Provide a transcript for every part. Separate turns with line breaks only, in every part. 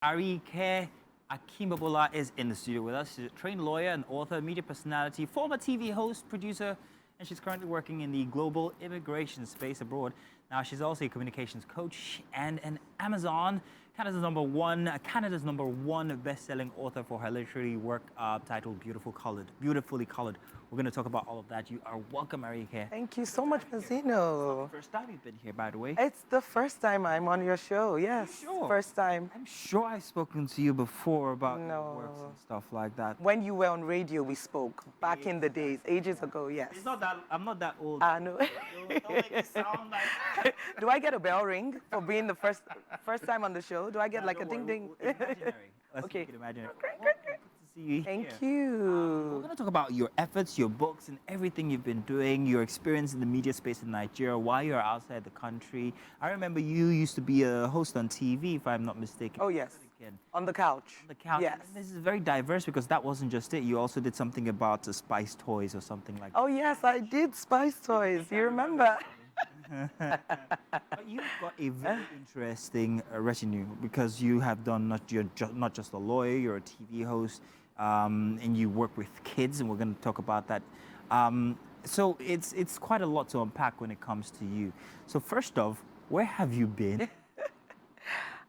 Ariyike Akinbobola is in the studio with us. She's a trained lawyer and author, media personality, former TV host, producer, and she's currently working in the global immigration space abroad. Now, she's also a communications coach and an Amazon, Canada's number one best-selling author for her literary work titled Beautifully Colored. We're going to talk about all of that. You are welcome, Ariyike.
Thank you so much, Mazzino.
First time you've been here, by the way.
It's the first time I'm on your show, yes.
Sure.
First time.
I'm sure I've spoken to you before about your
No.
works and stuff like that.
When you were on radio, we spoke back in the days, ages ago, yes.
It's not that, I'm not that old.
I know.
Don't make it sound like...
Do I get a bell ring for being the first time on the show? Do I get like a ding ding?
Imaginary. Let's
Okay.
make it imaginary.
Great.
Good to see you
Thank
here. We're
you.
going to talk about your efforts, your books, and everything you've been doing, your experience in the media space in Nigeria, while you're outside the country. I remember you used to be a host on TV, if I'm not mistaken.
Oh, yes.
Again.
On the couch.
On the couch.
Yes.
And this is very diverse because that wasn't just it. You also did something about spice toys or something like that.
Oh, yes, I did Spice Toys. You remember?
But you've got a very interesting retinue because you have done not just a lawyer, you're a TV host, and you work with kids, and we're going to talk about that. So it's quite a lot to unpack when it comes to you. So first off, where have you been?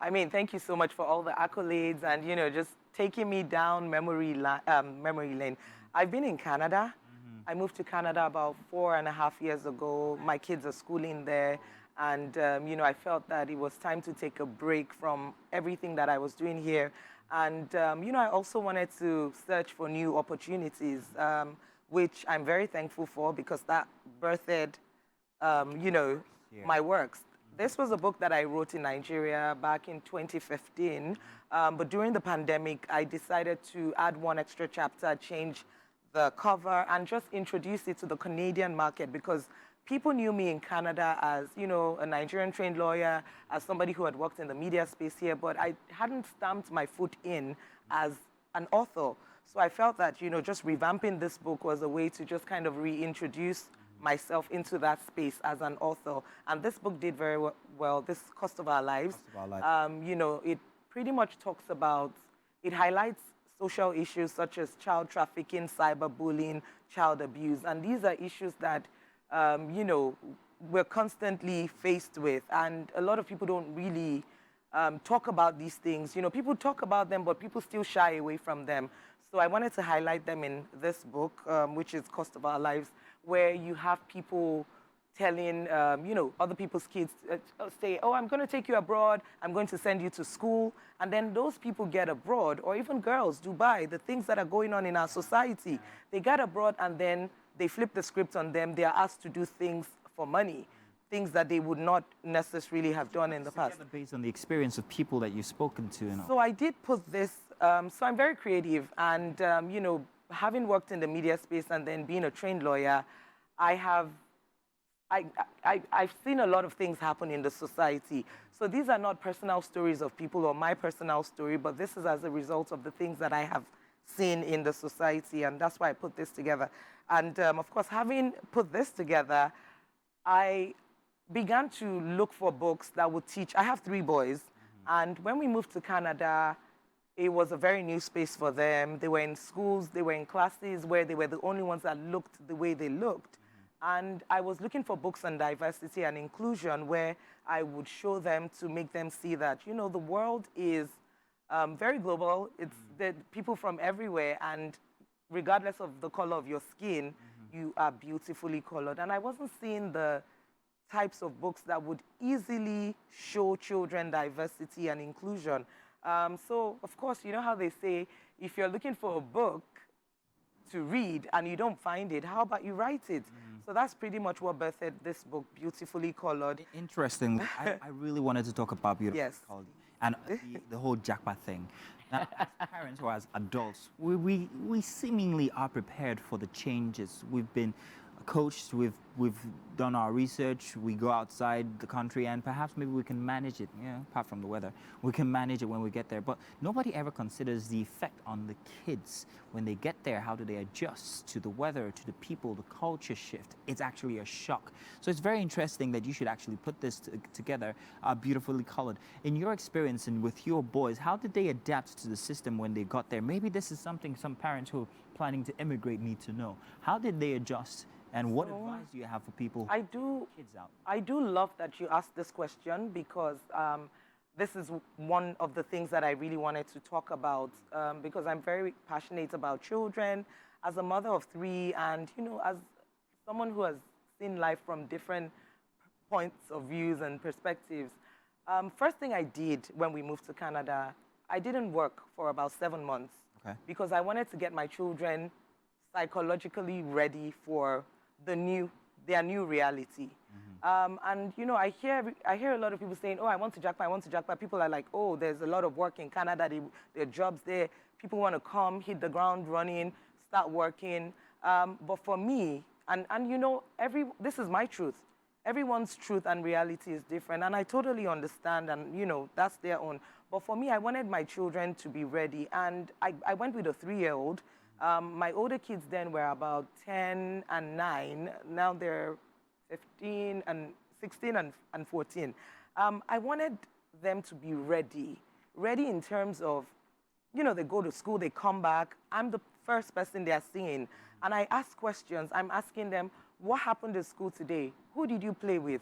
I mean, thank you so much for all the accolades and, you know, just taking me down memory lane. I've been in Canada. I moved to Canada about 4.5 years ago. My kids are schooling there. And, you know, I felt that it was time to take a break from everything that I was doing here. And, you know, I also wanted to search for new opportunities, which I'm very thankful for because that birthed, you know, my works. This was a book that I wrote in Nigeria back in 2015. But during the pandemic, I decided to add one extra chapter, change the cover, and just introduce it to the Canadian market because people knew me in Canada as, you know, a Nigerian trained lawyer, as somebody who had worked in the media space here, but I hadn't stamped my foot in as an author. So I felt that, you know, just revamping this book was a way to just kind of reintroduce myself into that space as an author. And this book did very well, this Cost of Our Lives. You know, it pretty much talks about, it highlights social issues such as child trafficking, cyberbullying, child abuse. And these are issues that, you know, we're constantly faced with. And a lot of people don't really talk about these things. You know, people talk about them, but people still shy away from them. So I wanted to highlight them in this book, which is Cost of Our Lives, where you have people telling, you know, other people's kids, say, oh, I'm going to take you abroad, I'm going to send you to school. And then those people get abroad, or even girls, Dubai, the things that are going on in our society. They get abroad and then they flip the script on them. They are asked to do things for money, things that they would not necessarily have done in the past.
Based on the experience of people that you've spoken to. And all.
So I did put this, so I'm very creative. And, you know, having worked in the media space and then being a trained lawyer, I've seen a lot of things happen in the society. So these are not personal stories of people or my personal story, but this is as a result of the things that I have seen in the society, and that's why I put this together. And of course, having put this together, I began to look for books that would teach. I have 3 boys, and when we moved to Canada, it was a very new space for them. They were in schools, they were in classes where they were the only ones that looked the way they looked. And I was looking for books on diversity and inclusion where I would show them to make them see that, you know, the world is very global. It's the people from everywhere, and regardless of the color of your skin, you are beautifully colored. And I wasn't seeing the types of books that would easily show children diversity and inclusion. So, of course, you know how they say, if you're looking for a book to read and you don't find it, how about you write it? So that's pretty much what birthed this book, Beautifully Colored.
Interesting. I really wanted to talk about Beautifully Colored and the whole jackpot thing. Now, as parents or as adults, we seemingly are prepared for the changes. We've been coached, we've done our research, we go outside the country, and perhaps maybe we can manage it, apart from the weather, we can manage it when we get there. But nobody ever considers the effect on the kids when they get there. How do they adjust to the weather, to the people, the culture shift? It's actually a shock. So it's very interesting that you should actually put this together, beautifully colored. In your experience and with your boys, how did they adapt to the system when they got there? Maybe this is something some parents who are planning to immigrate need to know. How did they adjust? And what advice do you have for people? Kids out?
I do love that you asked this question because this is one of the things that I really wanted to talk about because I'm very passionate about children. As a mother of 3 and, as someone who has seen life from different points of views and perspectives, first thing I did when we moved to Canada, I didn't work for about 7 months because I wanted to get my children psychologically ready for their new reality. And I hear a lot of people saying, "Oh, I want to jackpot, I want to jackpot." People are like, "Oh, there's a lot of work in Canada. There are jobs there. People want to come, hit the ground running, start working." But for me, and this is my truth. Everyone's truth and reality is different, and I totally understand, and that's their own. But for me, I wanted my children to be ready, and I went with a 3-year-old. My older kids then were about 10 and 9. Now they're 15 and 16 and 14. I wanted them to be ready in terms of, they go to school, they come back. I'm the first person they're seeing. And I ask questions. I'm asking them, what happened at school today? Who did you play with?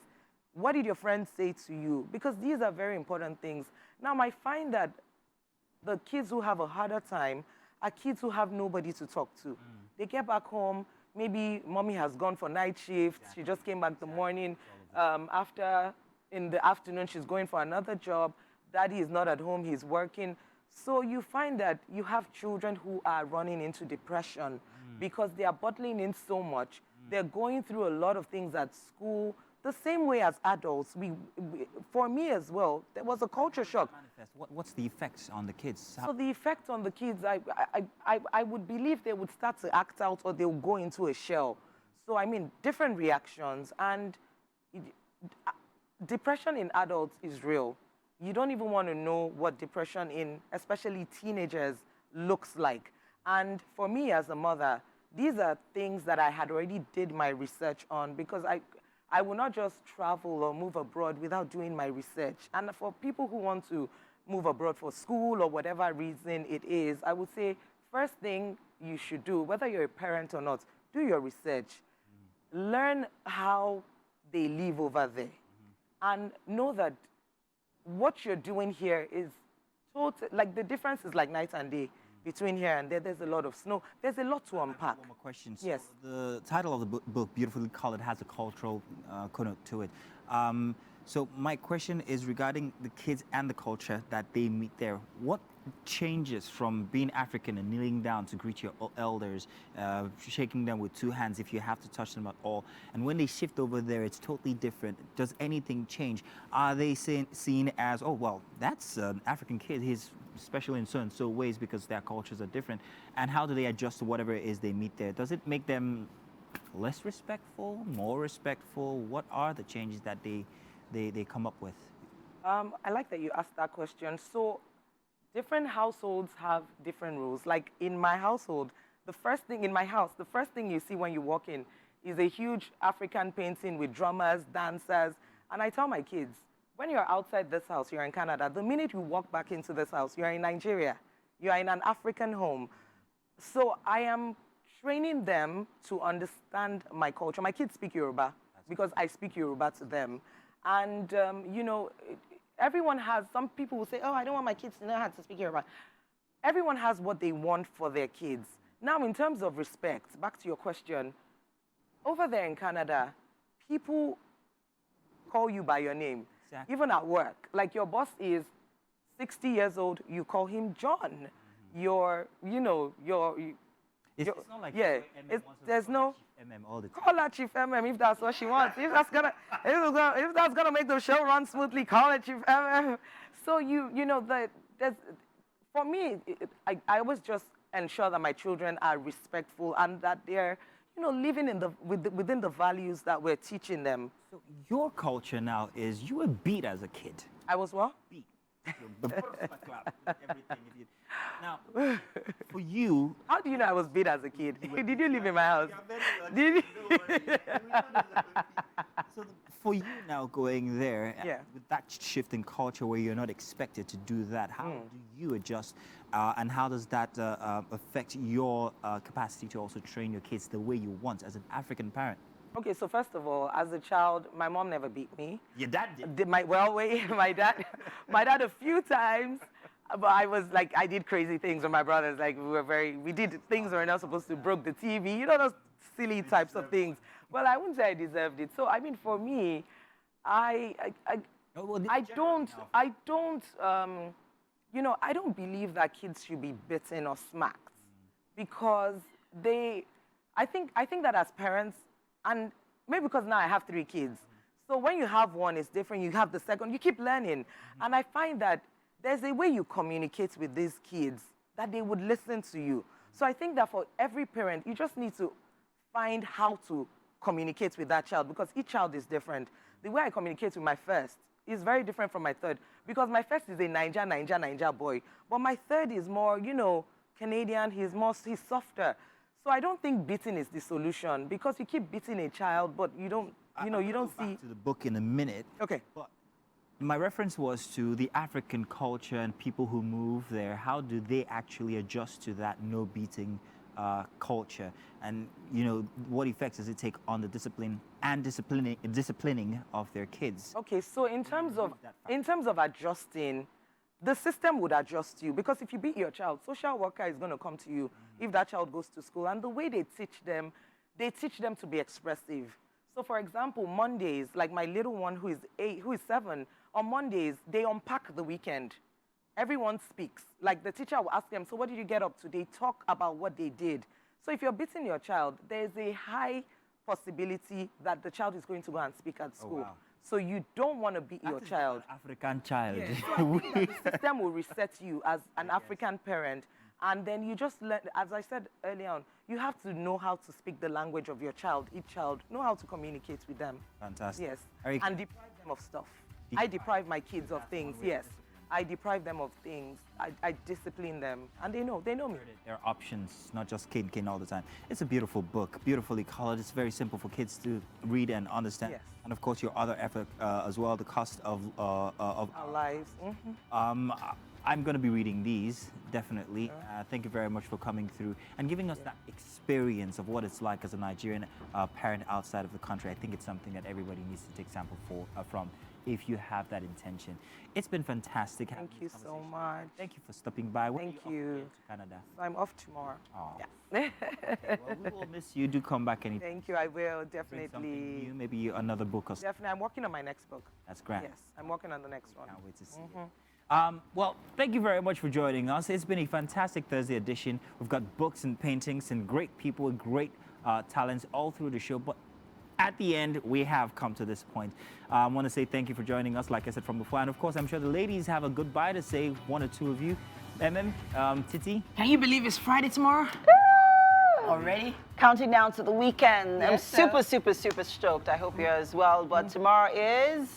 What did your friends say to you? Because these are very important things. Now, I find that the kids who have a harder time are kids who have nobody to talk to. They get back home, maybe mommy has gone for night shift, she just came back the morning, after in the afternoon she's going for another job, daddy is not at home, he's working. So you find that you have children who are running into depression because they are bottling in so much. They're going through a lot of things at school, the same way as adults. For me as well, there was a culture shock.
What's the effects on the kids?
So the effect on the kids, I would believe they would start to act out or they'll go into a shell. So, different reactions. And depression in adults is real. You don't even want to know what depression in, especially teenagers, looks like. And for me as a mother, these are things that I had already did my research on because I will not just travel or move abroad without doing my research. And for people who want to move abroad for school or whatever reason it is, I would say first thing you should do, whether you're a parent or not, do your research. Learn how they live over there. And know that what you're doing here is like the difference is like night and day. Between here and there, there's a lot of snow. There's a lot to unpack.
One more question. So
yes.
The title of the book, Beautifully Colored, has a cultural connote to it. So my question is regarding the kids and the culture that they meet there. What changes from being African and kneeling down to greet your elders, shaking them with 2 hands if you have to touch them at all, and when they shift over there, it's totally different. Does anything change? Are they seen as, oh, well, that's an African kid, he's special in so and so ways because their cultures are different? And how do they adjust to whatever it is they meet there? Does it make them less respectful, more respectful? What are the changes that they come up with?
I like that you asked that question. So different households have different rules. Like in my household, the first thing you see when you walk in is a huge African painting with drummers, dancers. And I tell my kids, when you're outside this house, you're in Canada. The minute you walk back into this house, you're in Nigeria. You are in an African home. So I am training them to understand my culture. My kids speak Yoruba because I speak Yoruba to them. And, everyone has, some people will say, oh, I don't want my kids to know how to speak Yoruba. Everyone has what they want for their kids. Now, in terms of respect, back to your question, over there in Canada, people call you by your name, even at work. Like your boss is 60 years old, you call him John.
It's not like
there's no
all the time.
Call her Chief MM if that's what she wants. If that's gonna make the show run smoothly, call it Chief MM. So for me, I always just ensure that my children are respectful and that they're living within the values that we're teaching them.
So your culture now is you were beat as a kid.
I was what?
Beat. The butterfly clap, everything. Now, for you,
How do you know I was beat as a kid? Did you live in my house? Did you?
so for you now going there,
Yeah.
with that shift in culture where you're not expected to do that, how do you adjust, and how does that affect your capacity to also train your kids the way you want as an African parent?
Okay, so first of all, as a child, my mom never beat me.
Your dad did.
My dad a few times, but I was like, I did crazy things with my brothers. Like we did things we were not supposed to, broke the TV, those silly types of things. Well, I wouldn't say I deserved it. So I mean, for me, I don't believe that kids should be bitten or smacked because I think that as parents, and maybe because now I have 3 kids, so when you have one, it's different. You have the second, you keep learning. And I find that there's a way you communicate with these kids that they would listen to you. So I think that for every parent, you just need to find how to communicate with that child because each child is different. The way I communicate with my first is very different from my third because my first is a Niger boy, but my third is more, Canadian. He's softer. So I don't think beating is the solution because you keep beating a child, but you don't, you don't see.
Back to the book in a minute.
Okay.
But my reference was to the African culture and people who move there. How do they actually adjust to that no beating culture? And what effects does it take on the discipline and disciplining of their kids?
Okay, so in terms of adjusting, the system would adjust you because if you beat your child, social worker is going to come to you if that child goes to school. And the way they teach them to be expressive. So for example, Mondays, like my little one who is 7, on Mondays, they unpack the weekend. Everyone speaks. Like the teacher will ask them, so what did you get up to? They talk about what they did. So if you're beating your child, there's a high possibility that the child is going to go and speak at school.
Oh, wow.
So you don't want to beat your child.
African child.
Yeah. So I think that the system will reset you as an African parent. And then you just learn, as I said earlier on, you have to know how to speak the language of your child, each child, know how to communicate with them.
Fantastic.
Yes.
Ariyike.
And deprive them of stuff. I deprive my kids of things, yes. I deprive them of things. I discipline them. And they know me.
There are options, not just cane all the time. It's a beautiful book, beautifully colored. It's very simple for kids to read and understand.
Yes.
And of course, your other effort as well, The Cost of
Our lives. Mm-hmm.
I'm going to be reading these, definitely. Thank you very much for coming through and giving us that experience of what it's like as a Nigerian parent outside of the country. I think it's something that everybody needs to take sample from if you have that intention. It's been fantastic.
Thank you so much.
Thank you for stopping by.
Thank you.
To Canada.
I'm off tomorrow.
Oh.
Yeah.
Okay, well, we will miss you. Do come back anytime.
Thank you. I will,
Bring something
definitely.
new, maybe another book or something.
Definitely. I'm working on my next book.
That's great.
Yes, I'm working on the next one.
Can't wait to see it. Well, thank you very much for joining us. It's been a fantastic Thursday edition. We've got books and paintings and great people with great talents all through the show. But at the end, we have come to this point. I want to say thank you for joining us, like I said from before. And of course, I'm sure the ladies have a goodbye to say, one or two of you. Titi?
Can you believe it's Friday tomorrow? Already?
Counting down to the weekend.
Yes,
I'm super stoked. I hope you're as well. But tomorrow is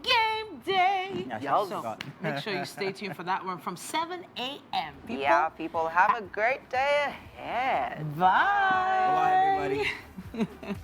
Game day!
Yeah,
Yes.
she forgot.
Make sure you stay tuned for that one from 7 a.m. People,
yeah, people have a great day ahead.
Bye!
Bye, everybody.